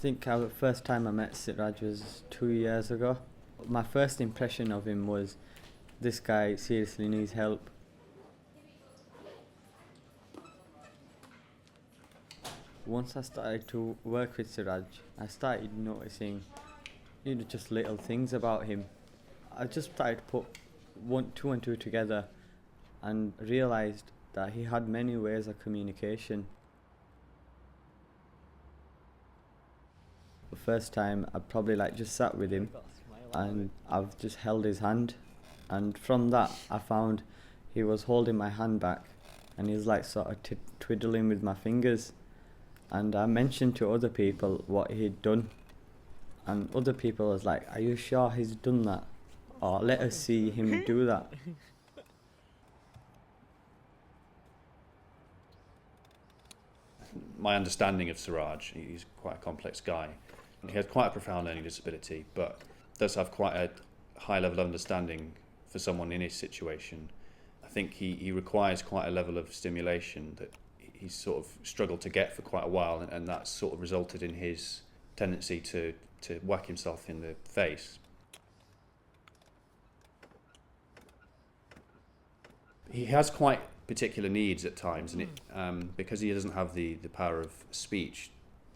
think the first time I met Suraj was 2 years ago. My first impression of him was, this guy seriously needs help. Once I started to work with Suraj, I started noticing, just little things about him. I just started to put two and two together and realised that he had many ways of communication. The first time I probably just sat with him and I've just held his hand, and from that I found he was holding my hand back and he was sort of twiddling with my fingers, and I mentioned to other people what he'd done, and other people was like, "Are you sure he's done that? Or let us see him do that." My understanding of Suraj, he's quite a complex guy. He has quite a profound learning disability, but does have quite a high level of understanding for someone in his situation. I think he requires quite a level of stimulation that he's sort of struggled to get for quite a while, and that's sort of resulted in his tendency to whack himself in the face. He has quite particular needs at times, and because he doesn't have the power of speech,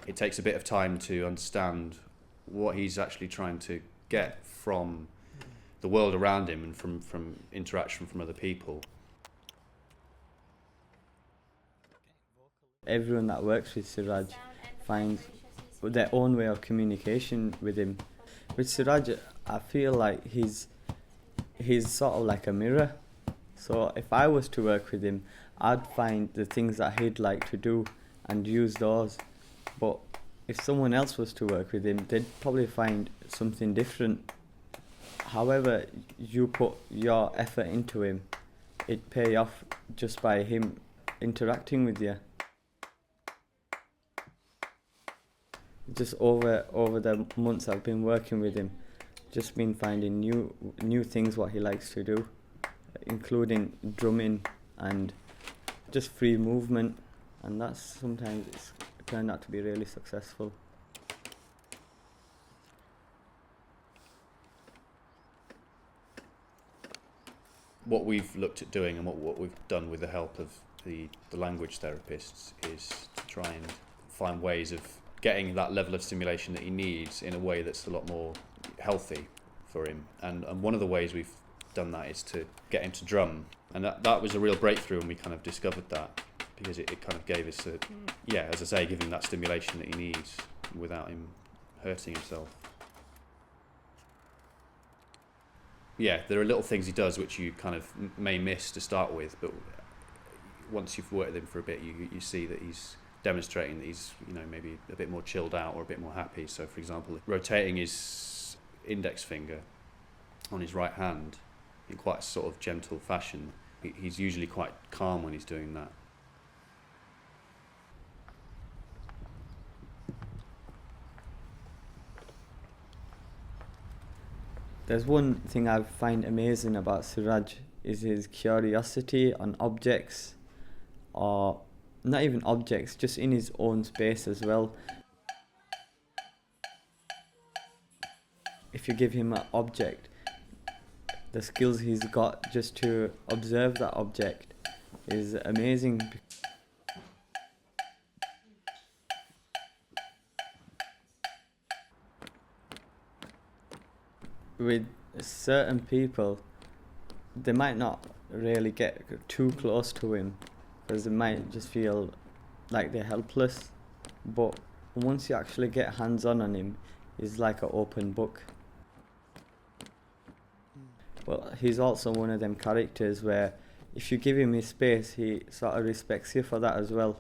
it takes a bit of time to understand what he's actually trying to get from the world around him and from interaction from other people. Everyone that works with Suraj finds their own way of communication with him. With Suraj, I feel like he's sort of like a mirror. So if I was to work with him, I'd find the things that he'd like to do and use those. But if someone else was to work with him, they'd probably find something different. However you put your effort into him, it'd pay off just by him interacting with you. Just over the months I've been working with him, just been finding new things what he likes to do, including drumming and just free movement, and that's sometimes it's turned out to be really successful. What we've looked at doing and what we've done with the help of the language therapists is to try and find ways of getting that level of stimulation that he needs in a way that's a lot more healthy for him. And one of the ways we've done that is to get him to drum, and that was a real breakthrough when we kind of discovered that, because it kind of gave us as I say, give him that stimulation that he needs without him hurting himself. Yeah, there are little things he does which you kind of may miss to start with, but once you've worked with him for a bit, you see that he's demonstrating that he's maybe a bit more chilled out or a bit more happy. So for example, rotating his index finger on his right hand in quite a sort of gentle fashion, he's usually quite calm when he's doing that. There's one thing I find amazing about Suraj is his curiosity on objects, or not even objects, just in his own space as well. If you give him an object, the skills he's got just to observe that object is amazing. With certain people, they might not really get too close to him because they might just feel like they're helpless, but once you actually get hands-on on him, he's like an open book. But he's also one of them characters where if you give him his space, he sort of respects you for that as well.